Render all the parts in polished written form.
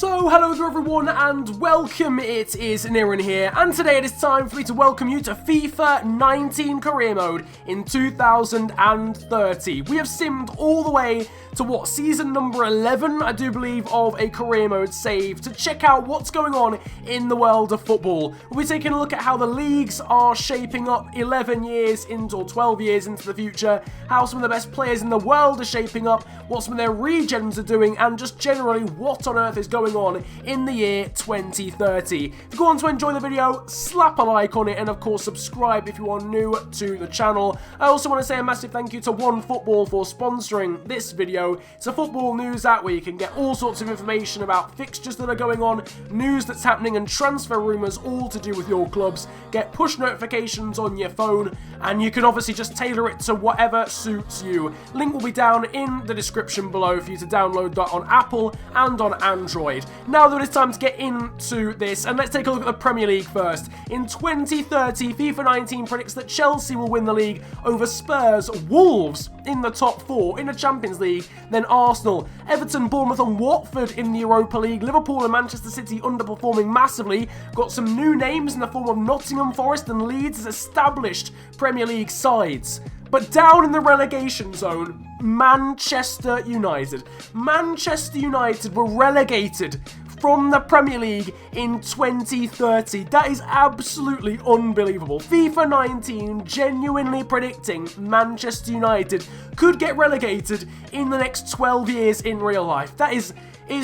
So, hello there everyone and welcome, it is Niran here, and today it is time for me to welcome you to FIFA 19 Career Mode in 2030. We have simmed all the way to season number 11, I do believe, of a Career Mode save to check out what's going on in the world of football. We'll be taking a look at how the leagues are shaping up 11 years into, or 12 years into the future, how some of the best players in the world are shaping up, what some of their regens are doing, and just generally what on earth is going on in the year 2030. If you go on to enjoy the video, slap a like on it, and of course subscribe if you are new to the channel. I also want to say a massive thank you to OneFootball for sponsoring this video. It's a football news app where you can get all sorts of information about fixtures that are going on, news that's happening, and transfer rumours all to do with your clubs. Get push notifications on your phone, and you can obviously just tailor it to whatever suits you. Link will be down in the description below for you to download that on Apple and on Android. Now that it's time to get into this, and let's take a look at the Premier League first. In 2030, FIFA 19 predicts that Chelsea will win the league over Spurs, Wolves in the top 4 in the Champions League, then Arsenal, Everton, Bournemouth and Watford in the Europa League, Liverpool and Manchester City underperforming massively, got some new names in the form of Nottingham Forest and Leeds as established Premier League sides. But down in the relegation zone, Manchester United. Manchester United were relegated from the Premier League in 2030. That is absolutely unbelievable. FIFA 19 genuinely predicting Manchester United could get relegated in the next 12 years in real life. That is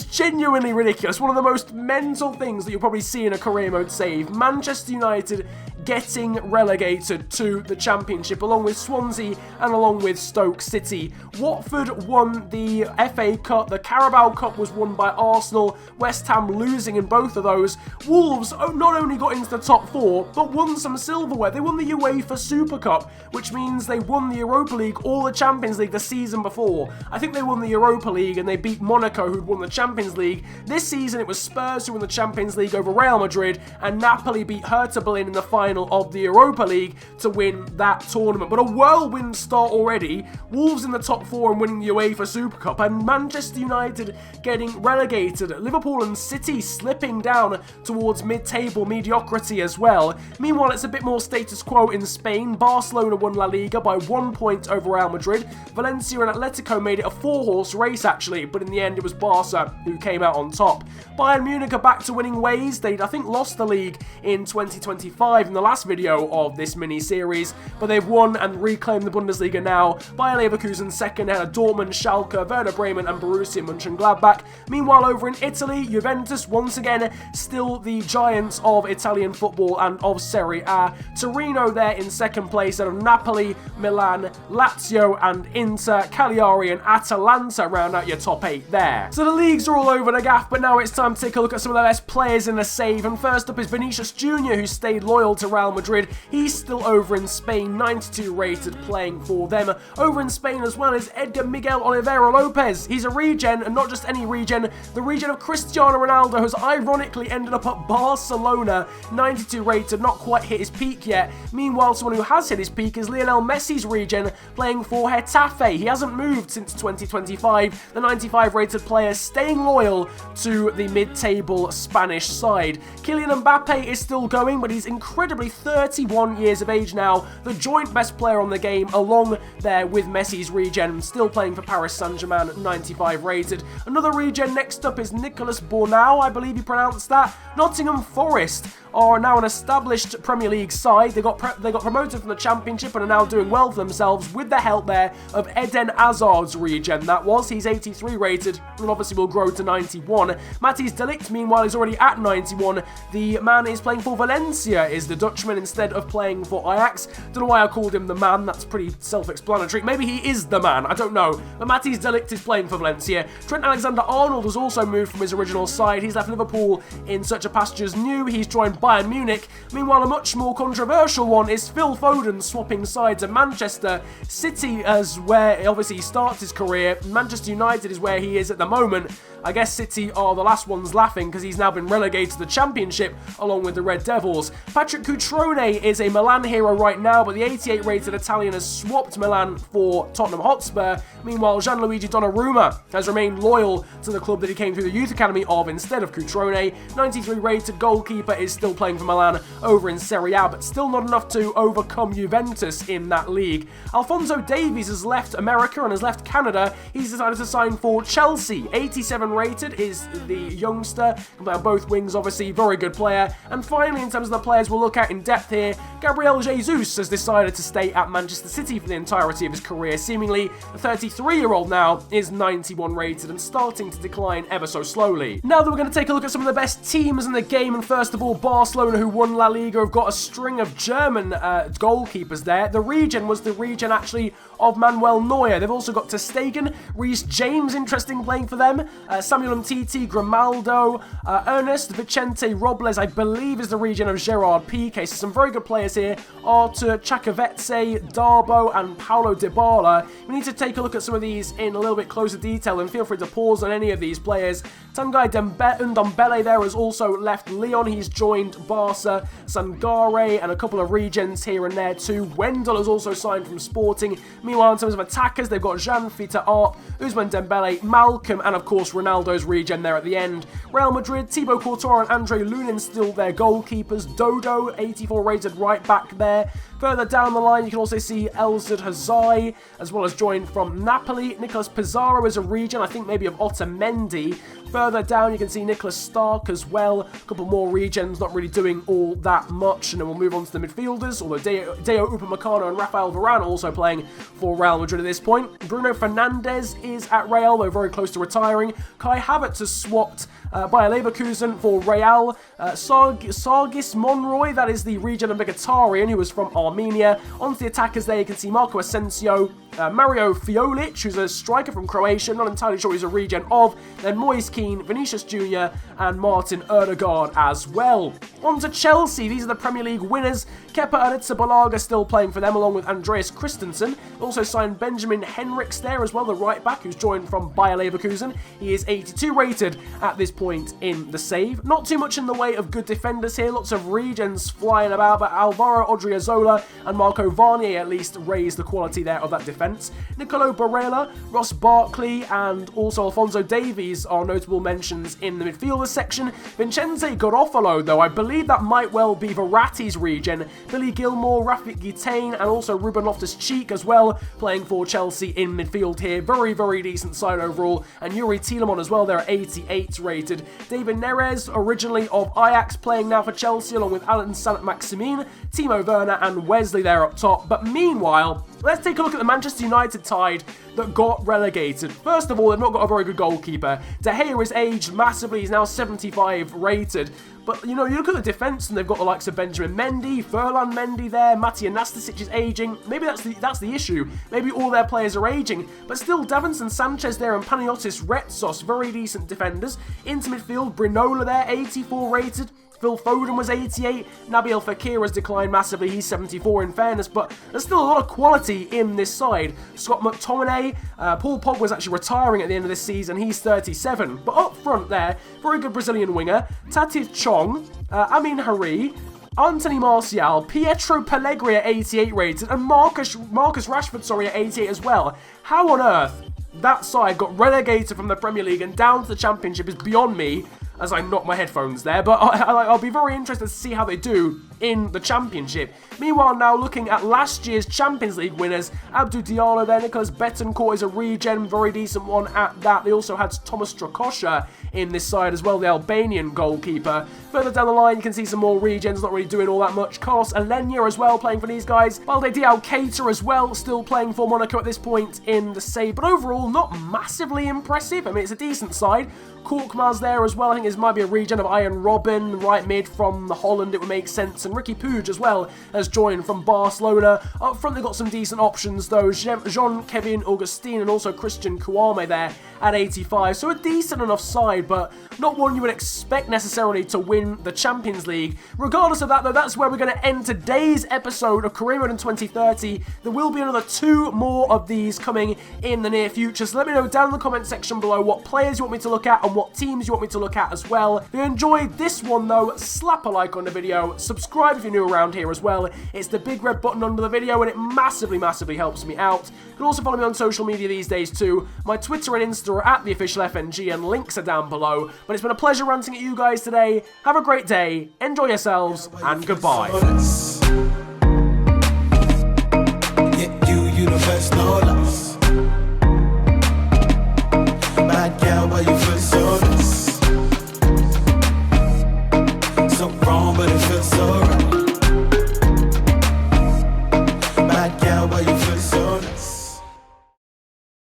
genuinely ridiculous. One of the most mental things that you'll probably see in a career mode save. Manchester United getting relegated to the Championship along with Swansea and along with Stoke City. Watford won the FA Cup. The Carabao Cup was won by Arsenal. West Ham losing in both of those. Wolves not only got into the top 4 but won some silverware. They won the UEFA Super Cup, which means they won the Europa League or the Champions League the season before. I think they won the Europa League and they beat Monaco, who'd won the Champions League. This season it was Spurs who won the Champions League over Real Madrid, and Napoli beat Hertha Berlin in the final of the Europa League to win that tournament. But a whirlwind start already. Wolves in the top 4 and winning the UEFA Super Cup, and Manchester United getting relegated. Liverpool and City slipping down towards mid-table mediocrity as well. Meanwhile, it's a bit more status quo in Spain. Barcelona won La Liga by 1 point over Real Madrid. Valencia and Atletico made it a 4-horse race actually, but in the end it was Barca who came out on top. Bayern Munich are back to winning ways. They, I think, lost the league in 2025 in the last video of this mini-series, but they've won and reclaimed the Bundesliga now. Bayer Leverkusen second ahead of Dortmund, Schalke, Werder Bremen and Borussia Mönchengladbach. Meanwhile, over in Italy, Juventus once again still the giants of Italian football and of Serie A. Torino there in second place out of Napoli, Milan, Lazio and Inter. Cagliari and Atalanta round out your top 8 there. So the leagues are all over the gaff, but now it's time to take a look at some of the best players in the save. And first up is Vinicius Jr., who stayed loyal to Real Madrid. He's still over in Spain, 92 rated, playing for them. Over in Spain as well is Edgar Miguel Oliveira Lopez. He's a regen, and not just any regen, the regen of Cristiano Ronaldo, who's ironically ended up at Barcelona, 92 rated, not quite hit his peak yet. Meanwhile, someone who has hit his peak is Lionel Messi's regen, playing for Getafe. He hasn't moved since 2025, the 95 rated player staying loyal to the mid-table Spanish side. Kylian Mbappe is still going, but he's incredibly 31 years of age now, the joint best player on the game, along there with Messi's regen, still playing for Paris Saint-Germain, 95 rated. Another regen next up is Nicolas Bornau, I believe you pronounced that. Nottingham Forest are now an established Premier League side. They got promoted from the Championship and are now doing well for themselves with the help there of Eden Hazard's regen. That was, he's 83 rated and obviously will grow to 91. Matthijs de Ligt, meanwhile, is already at 91. The man is playing for Valencia, is the Dutchman, instead of playing for Ajax. Don't know why I called him the man, that's pretty self-explanatory. Maybe he is the man, I don't know. But Matthijs de Ligt is playing for Valencia. Trent Alexander-Arnold has also moved from his original side. He's left Liverpool in search of pastures new. He's joined Bayern Munich. Meanwhile, a much more controversial one is Phil Foden swapping sides at Manchester City, as where obviously he starts his career. Manchester United is where he is at the moment. I guess City are the last ones laughing because he's now been relegated to the Championship along with the Red Devils. Patrick Cutrone is a Milan hero right now, but the 88 rated Italian has swapped Milan for Tottenham Hotspur. Meanwhile, Gianluigi Donnarumma has remained loyal to the club that he came through the youth academy of instead of Cutrone. 93 rated goalkeeper is still playing for Milan over in Serie A, but still not enough to overcome Juventus in that league. Alphonso Davies has left America and has left Canada. He's decided to sign for Chelsea. 87 rated is the youngster. Can play on both wings, obviously, very good player. And finally, in terms of the players we'll look at in depth here, Gabriel Jesus has decided to stay at Manchester City for the entirety of his career. Seemingly, the 33-year-old now is 91 rated and starting to decline ever so slowly. Now that we're going to take a look at some of the best teams in the game, and first of all, Barcelona, who won La Liga, have got a string of German goalkeepers there. The regen was the regen, actually, of Manuel Neuer. They've also got Ter Stegen, Reece James, interesting playing for them, Samuel Umtiti, Grimaldo, Ernest Vicente Robles, I believe is the regen of Gerard Piqué. So some very good players here. Artur Chakavetse, Darbo, and Paulo Dybala. We need to take a look at some of these in a little bit closer detail, and feel free to pause on any of these players. Tanguy Ndombele there has also left Lyon. He's joined Barca, Sangare, and a couple of regens here and there too. Wendell has also signed from Sporting. Meanwhile, in terms of attackers, they've got Jean Fita Arp, Ousmane Dembele, Malcolm, and of course Ronaldo's regen there at the end. Real Madrid, Thibaut Courtois and Andre Lunin still their goalkeepers. Dodo, 84 rated right back there. Further down the line, you can also see Elzad Hazai, as well as joined from Napoli. Nicolas Pizarro is a regen, I think maybe of Otamendi. Further down, you can see Nicholas Stark as well. A couple more regens, not really doing all that much. And then we'll move on to the midfielders, although Deo Upamecano and Rafael Varane are also playing for Real Madrid at this point. Bruno Fernandes is at Real, though very close to retiring. Kai Havertz has swapped Bayer Leverkusen for Real. Sargis Monroy, that is the regen of Mkhitaryan, who was from Armenia. Onto the attackers there, you can see Marco Asensio, Mario Fiolic, who's a striker from Croatia, not entirely sure he's a regen of. Then Moise Kean, Vinicius Jr. and Martin Ødegaard as well. On to Chelsea, these are the Premier League winners. Kepa Arrizabalaga still playing for them along with Andreas Christensen. Also signed Benjamin Henriks there as well, the right back who's joined from Bayer Leverkusen. He is 82 rated at this point in the save. Not too much in the way of good defenders here, lots of regens flying about, but Alvaro Odriozola and Marco Varnier at least raise the quality there of that defence. Nicolo Barella, Ross Barkley, and also Alphonso Davies are notable mentions in the midfielders section. Vincenzo Garofalo, though, I believe that might well be Verratti's regen. Billy Gilmore, Rafik Guitain, and also Ruben Loftus-Cheek as well, playing for Chelsea in midfield here. Very, very decent side overall. And Yuri Tielemans as well, they're 88 rated. David Neres, originally of Ajax, playing now for Chelsea, along with Alan Saint-Maximin, Timo Werner, and Wesley there up top. But meanwhile, let's take a look at the Manchester United side that got relegated. First of all, they've not got a very good goalkeeper. De Gea is aged massively, he's now 75 rated. But, you know, you look at the defence and they've got the likes of Benjamin Mendy, Ferland Mendy there, Matija Nastasic is ageing. Maybe that's the issue. Maybe all their players are ageing. But still, Davinson Sanchez there and Panagiotis Retsos, very decent defenders. Into midfield, Brinola there, 84 rated. Phil Foden was 88, Nabil Fekir has declined massively, he's 74 in fairness, but there's still a lot of quality in this side. Scott McTominay, Paul Pogba was actually retiring at the end of this season, he's 37. But up front there, very good Brazilian winger, Tatis Chong, Amin Hari, Anthony Martial, Pietro Pellegrini at 88 rated, and Marcus Rashford, at 88 as well. How on earth that side got relegated from the Premier League and down to the Championship is beyond me, as I knock my headphones there, but I'll be very interested to see how they do in the Championship. Meanwhile, now looking at last year's Champions League winners, Abdou Diallo there, Nicolas Betancourt is a regen, very decent one at that. They also had Thomas Strakosha in this side as well, the Albanian goalkeeper. Further down the line, you can see some more regens, not really doing all that much. Carlos Alenia as well, playing for these guys. Balde Diao Keita as well, still playing for Monaco at this point in the save, but overall, not massively impressive. I mean, it's a decent side. Korkmaz there as well, I think think it might be a regen of Iron Robin, right mid from Holland, it would make sense, and Ricky Puig as well has joined from Barcelona. Up front, they've got some decent options though, Jean-Kevin Augustin and also Christian Kouame there at 85, so a decent enough side, but not one you would expect necessarily to win the Champions League. Regardless of that though, that's where we're going to end today's episode of Career Mode in 2030. There will be another 2 more of these coming in the near future, so let me know down in the comment section below what players you want me to look at and what teams you want me to look at as well. If you enjoyed this one though, slap a like on the video, subscribe if you're new around here as well. It's the big red button under the video and it massively helps me out. You can also follow me on social media these days too. My Twitter and Insta are at @theofficialfng and links are down below. But it's been a pleasure ranting at you guys today. Have a great day, enjoy yourselves, and goodbye.